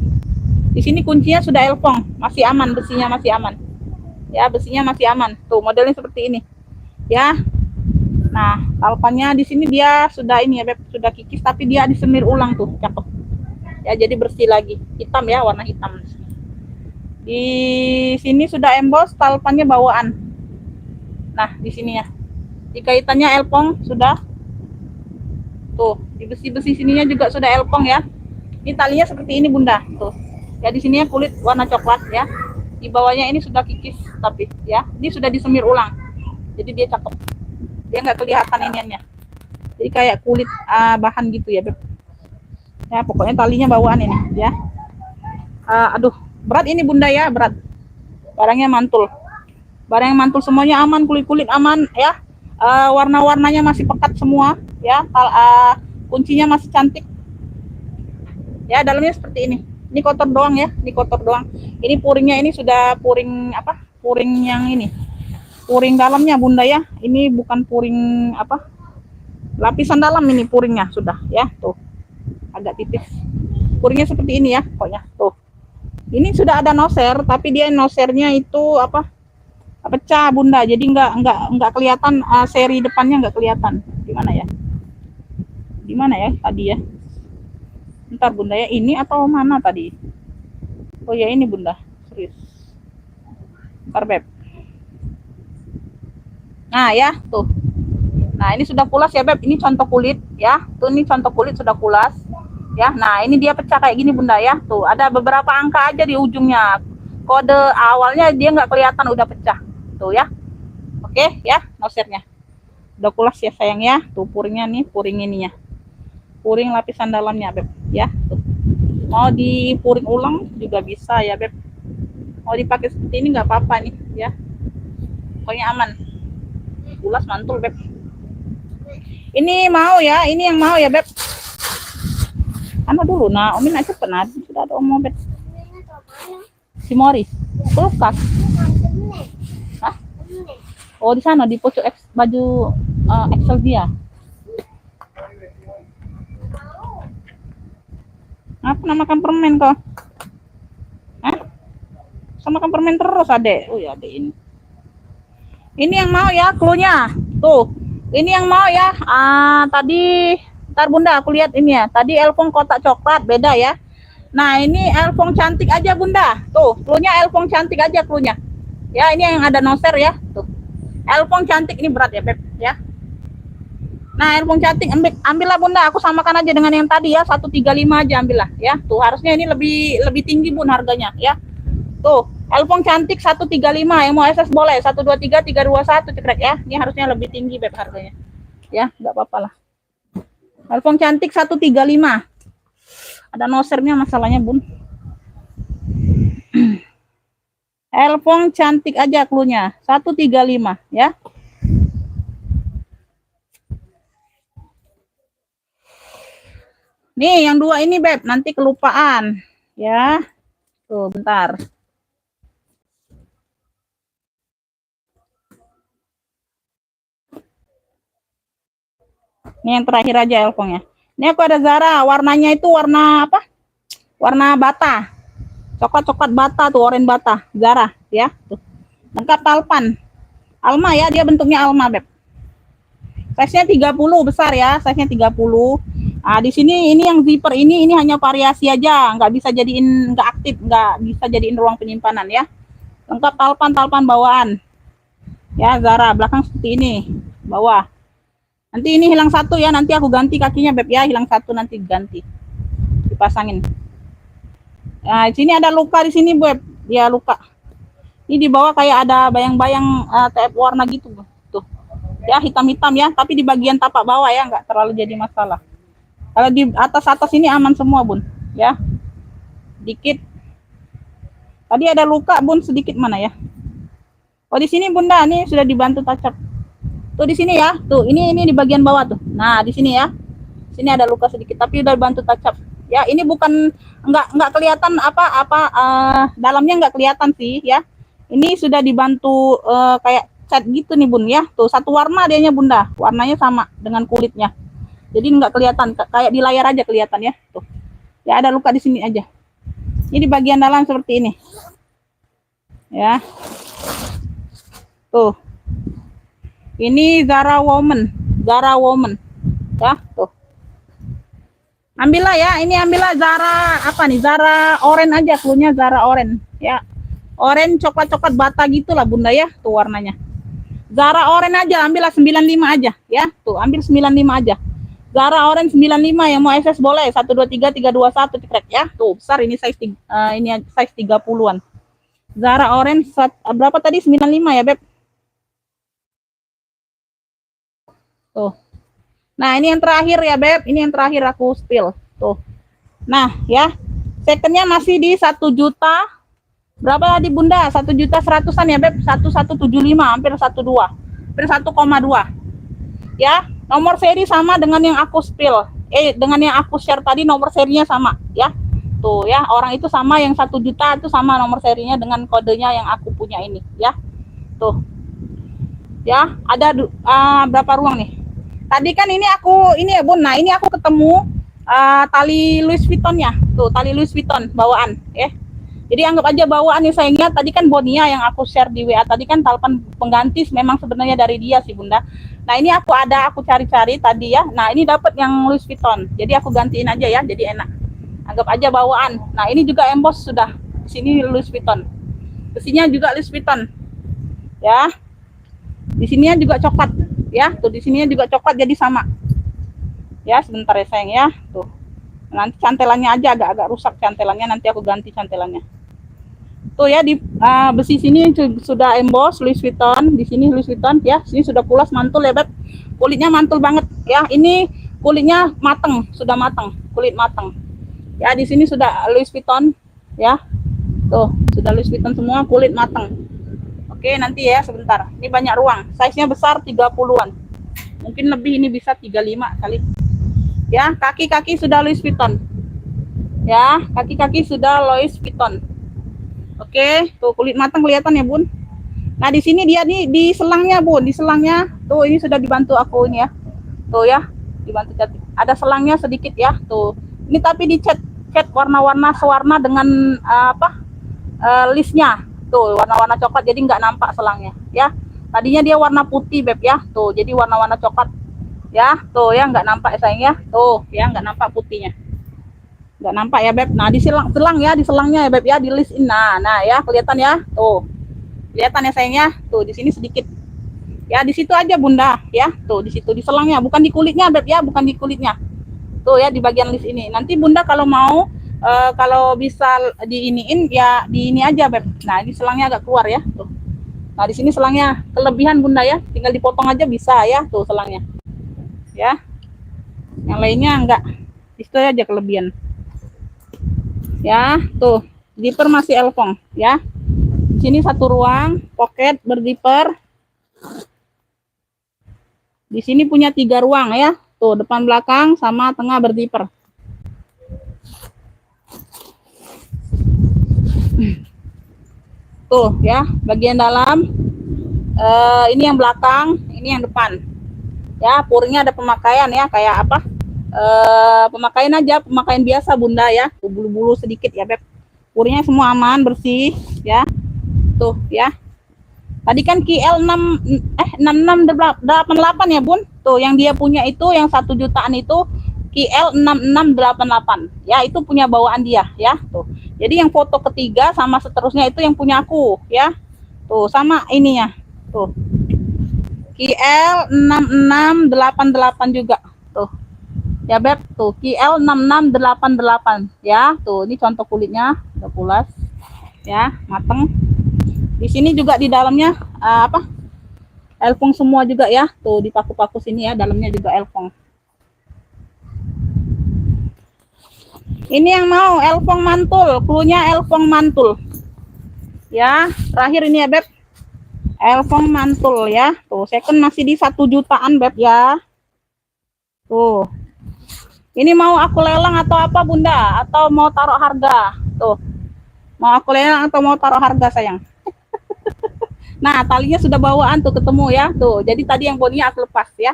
Di sini kuncinya sudah Elfong, masih aman, besinya masih aman. Ya, besinya masih aman. Tuh, modelnya seperti ini. Ya. Nah, talpannya di sini dia sudah ini ya, Beb, sudah kikis, tapi dia disemir ulang tuh, cakep. Ya, jadi bersih lagi. Hitam ya, warna hitam. Di sini sudah emboss, talpannya bawaan. Nah, di sini ya. Di kaitannya elpong sudah. Tuh, di besi-besi sininya juga sudah elpong ya. Ini talinya seperti ini Bunda. Tuh. Ya, di sininya kulit warna coklat ya. Di bawahnya ini sudah kikis tapi ya. Ini sudah disemir ulang. Jadi dia cakep. Dia nggak kelihatan iniannya. Jadi kayak kulit bahan gitu ya, Beb. Ya, pokoknya talinya bawaan ini ya. Aduh, berat ini Bunda ya, berat. Barangnya mantul. Barang yang mantul semuanya aman, kulit-kulit aman ya. Warna-warnanya masih pekat semua ya. Kuncinya masih cantik. Ya, dalamnya seperti ini. Ini kotor doang ya, ini kotor doang. Ini puringnya ini sudah puring apa? Puring yang ini. Puring dalamnya Bunda ya. Ini bukan puring apa? Lapisan dalam ini puringnya sudah ya, tuh. Agak tipis. Puringnya seperti ini ya, pokoknya. Tuh. Ini sudah ada noser, tapi dia nosernya itu apa? Pecah Bunda. Jadi nggak kelihatan, seri depannya nggak kelihatan. Gimana ya? Gimana ya tadi ya? Bentar Bunda ya, ini atau mana tadi? Oh ya ini Bunda, serius. Bentar Beb. Nah ya, tuh. Nah ini sudah pulas ya Beb, ini contoh kulit ya. Tuh ini contoh kulit sudah pulas. Ya, nah ini dia pecah kayak gini Bunda ya. Tuh ada beberapa angka aja di ujungnya. Kode awalnya dia nggak kelihatan udah pecah. Tuh ya. Oke ya, nosernya. Udah pulas ya sayang ya. Tuh puringnya nih, puring ininya. Puring lapisan dalamnya Beb ya. Tuh. Mau dipuring ulang juga bisa ya Beb. Mau dipakai seperti ini nggak apa-apa nih ya. Pokoknya aman. Pulas mantul Beb. Ini mau ya, ini yang mau ya Beb. Ano dulu nah, Omin aja cepet sudah ada Om Beb. Si Morris, kulkas. Hah? Oh di sana di pojok baju Excel dia. Apa namakan permen kok? Hah? Sama makan permen terus adek. Oh ya adek ini. Ini yang mau ya cluenya. Tuh. Ini yang mau ya. Tadi ntar Bunda aku lihat ini ya. Tadi Elfong kotak coklat beda ya. Nah, ini Elfong cantik aja Bunda. Tuh, cluenya Elfong cantik aja cluenya. Ya, ini yang ada noser ya. Tuh. Elfong cantik ini berat ya, Beb, ya. Nah, Elfong cantik ambillah Bunda. Aku samakan aja dengan yang tadi ya, 135 aja ambillah ya. Tuh, harusnya ini lebih tinggi Bun harganya ya. Tuh, Elfong cantik 135, yang mau SS boleh 123 321 cekrek ya. Ini harusnya lebih tinggi Beb harganya. Ya, enggak apa-apa lah. Elfong cantik 135. Ada nosernya masalahnya Bun. Elfong cantik aja cluenya 135 ya. Nih yang dua ini Beb, nanti kelupaan ya. Tuh bentar. Ini yang terakhir aja Elfongnya. Ini aku ada Zara, warnanya itu warna apa? Warna bata. Coklat-coklat bata tuh, oranye bata. Zara ya. Tuh. Lengkap talpan. Alma ya, dia bentuknya Alma Beb. Size-nya 30 besar ya, size-nya 30. Nah, di sini ini yang zipper ini hanya variasi aja, nggak bisa jadiin, nggak aktif, nggak bisa jadiin ruang penyimpanan ya. Lengkap talpan bawaan. Ya, Zara belakang seperti ini, bawah. Nanti ini hilang satu ya, nanti aku ganti kakinya Beb ya, hilang satu nanti ganti. Dipasangin. Nah, di sini ada luka di sini Beb, ya luka. Ini di bawah kayak ada bayang-bayang TF warna gitu tuh. Ya, hitam-hitam ya, tapi di bagian tapak bawah ya, nggak terlalu jadi masalah. Kalau di atas ini aman semua Bun, ya. Dikit. Tadi ada luka Bun sedikit mana ya? Oh di sini Bunda, ini sudah dibantu touch up. Tuh di sini ya, tuh ini di bagian bawah tuh. Nah di sini ya, sini ada luka sedikit, tapi udah bantu touch up. Ya ini bukan nggak kelihatan dalamnya nggak kelihatan sih ya. Ini sudah dibantu kayak cat gitu nih Bun ya. Tuh satu warna dianya Bunda, warnanya sama dengan kulitnya. Jadi nggak kelihatan, kayak di layar aja kelihatan ya. Tuh, ya ada luka di sini aja. Ini di bagian dalam seperti ini. Ya, tuh. Ini Zara Woman, ya tuh. Ambillah ya, ini ambillah Zara apa nih? Zara Orange aja, cluenya Zara Orange ya. Orange coklat-coklat bata gitulah Bunda ya, tuh warnanya. Zara Orange aja, ambillah 95 aja ya. Tuh, ambil 95 aja. Zara Orange 95 yang mau SS boleh 123 321 cekrek ya. Tuh, besar ini size ini size 30-an. Zara Orange berapa tadi? 95 ya, Beb. Tuh. Nah, ini yang terakhir ya, Beb. Ini yang terakhir aku spill. Tuh. Nah, ya. Secondnya masih di 1 juta. Berapa tadi, Bunda? 1 juta 100-an ya, Beb. 1175, hampir 12. Hampir 1,2. Ya, nomor seri sama dengan yang aku spill. Dengan yang aku share tadi nomor serinya sama, ya. Tuh ya, orang itu sama, yang 1 juta itu sama nomor serinya dengan kodenya yang aku punya ini, ya. Tuh. Ya, ada berapa ruang nih? Tadi kan ini ya Bun, nah ini aku ketemu tali Louis Vuitton-nya. Tuh, tali Louis Vuitton bawaan, ya. Jadi anggap aja bawaan nih sayangnya. Tadi kan Bonia yang aku share di WA tadi kan talpan pengganti memang sebenarnya dari dia sih Bunda. Nah ini aku cari-cari tadi ya. Nah ini dapat yang Louis Vuitton. Jadi aku gantiin aja ya, jadi enak. Anggap aja bawaan. Nah ini juga emboss sudah. Di sini Louis Vuitton. Besinya juga Louis Vuitton. Ya. Di sininya juga coklat. Ya, tuh di sininya juga coklat jadi sama. Ya, sebentar ya sayang ya. Tuh. Nanti cantelannya aja agak rusak cantelannya, nanti aku ganti cantelannya. Tuh ya di besi sini sudah emboss Louis Vuitton, di sini Louis Vuitton ya. Sini sudah pulas mantul ya, Beb. Kulitnya mantul banget ya. Ini kulitnya mateng, sudah mateng, kulit mateng. Ya, di sini sudah Louis Vuitton ya. Tuh, sudah Louis Vuitton semua, kulit mateng. Oke, nanti ya sebentar. Ini banyak ruang. Size-nya besar 30-an. Mungkin lebih, ini bisa 35 kali. Ya, kaki-kaki sudah Louis Vuitton. Ya, kaki-kaki sudah Louis Vuitton. Oke, tuh kulit matang kelihatan ya, Bun. Nah, di sini dia nih di selangnya, Bun, di selangnya. Tuh, ini sudah dibantu aku ini ya. Tuh ya, dibantu cat. Ada selangnya sedikit ya, tuh. Ini tapi dicat warna-warna sewarna dengan listnya. Tuh, warna-warna coklat jadi nggak nampak selangnya, ya. Tadinya dia warna putih, Beb ya. Tuh, jadi warna-warna coklat. Ya, tuh ya nggak nampak sayang ya. Tuh, ya nggak nampak putihnya. Nggak nampak ya Beb. Nah di selang ya, di selangnya ya Beb ya, di list in. Nah ya kelihatan ya, tuh kelihatan ya sayangnya, tuh di sini sedikit ya, di situ aja Bunda ya, tuh di situ di selangnya, bukan di kulitnya Beb ya, bukan di kulitnya, tuh ya di bagian list ini. Nanti Bunda kalau mau kalau bisa diiniin ya di ini aja Beb. Nah di selangnya agak keluar ya, tuh. Nah di sini selangnya kelebihan Bunda ya, tinggal dipotong aja bisa ya, tuh selangnya ya. Yang lainnya enggak, itu aja kelebihan ya. Tuh zipper masih elfong ya. Di sini satu ruang pocket berzipper. Di sini punya 3 ruang ya. Tuh depan belakang sama tengah berzipper. Tuh ya, bagian dalam ini yang belakang, ini yang depan. Ya, puringnya ada pemakaian ya, kayak apa? Pemakaian aja, pemakaian biasa Bunda ya. Bulu-bulu sedikit ya Beb. Puringnya semua aman, bersih ya. Tuh ya. Tadi kan KL 6688 ya Bun. Tuh yang dia punya itu yang 1 jutaan itu KL 6688 ya, itu punya bawaan dia ya. Tuh. Jadi yang foto ketiga sama seterusnya itu yang punya aku ya. Tuh sama ininya. Tuh. KL 6688 juga. Tuh. Ya Beb, tuh KL 6688 ya. Tuh ini contoh kulitnya udah pulas ya, mateng. Di sini juga di dalamnya apa? Elfong semua juga ya. Tuh di paku-paku sini ya, dalamnya juga elfong. Ini yang mau elfong mantul, cluenya elfong mantul. Ya, terakhir ini ya Beb. Elfong mantul ya. Tuh, second masih di 1 jutaan Beb ya. Tuh. Ini mau aku lelang atau apa Bunda? Atau mau taruh harga? Tuh. Mau aku lelang atau mau taruh harga sayang? Nah, talinya sudah bawaan tuh ketemu ya. Tuh, jadi tadi yang bodinya aku lepas ya.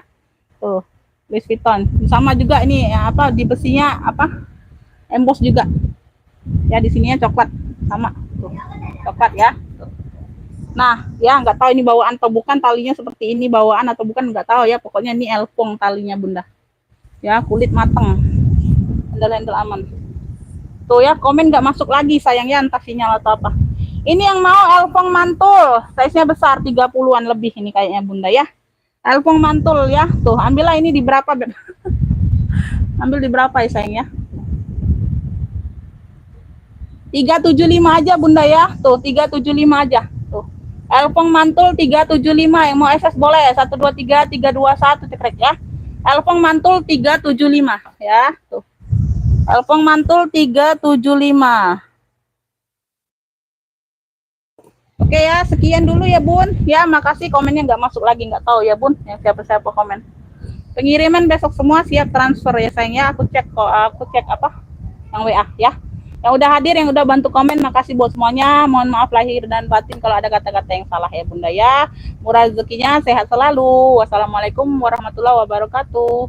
Tuh, Louis Vuitton. Sama juga ini ya, apa di besinya apa? Emboss juga. Ya di sininya coklat sama. Tuh, coklat ya. Tuh. Nah, ya nggak tahu ini bawaan atau bukan, talinya seperti ini bawaan atau bukan nggak tahu ya. Pokoknya ini elfong talinya Bunda. Ya, kulit mateng. Handle aman. Tuh ya, komen nggak masuk lagi sayangnya, entah sinyal atau apa. Ini yang mau elfong mantul, size-nya besar 30-an lebih ini kayaknya Bunda ya. Elfong mantul ya. Tuh, ambillah ini di berapa, Beb? Ambil di berapa ya sayang ya? 375 aja Bunda ya. Tuh, 375 aja. Tuh. Elfong mantul 375, yang mau SS boleh 123 321 cekrek ya. Elfong mantul 375 ya. Tuh. Elfong mantul 375. Oke ya, sekian dulu ya Bun. Ya, makasih, komennya nggak masuk lagi, nggak tahu ya Bun. Yang siapa-siapa komen. Pengiriman besok semua siap transfer ya sayangnya. Aku cek apa? Yang WA ya. Yang udah hadir, yang udah bantu komen, makasih buat semuanya. Mohon maaf lahir dan batin kalau ada kata-kata yang salah ya Bunda ya. Murah rezekinya, sehat selalu. Wassalamualaikum warahmatullahi wabarakatuh.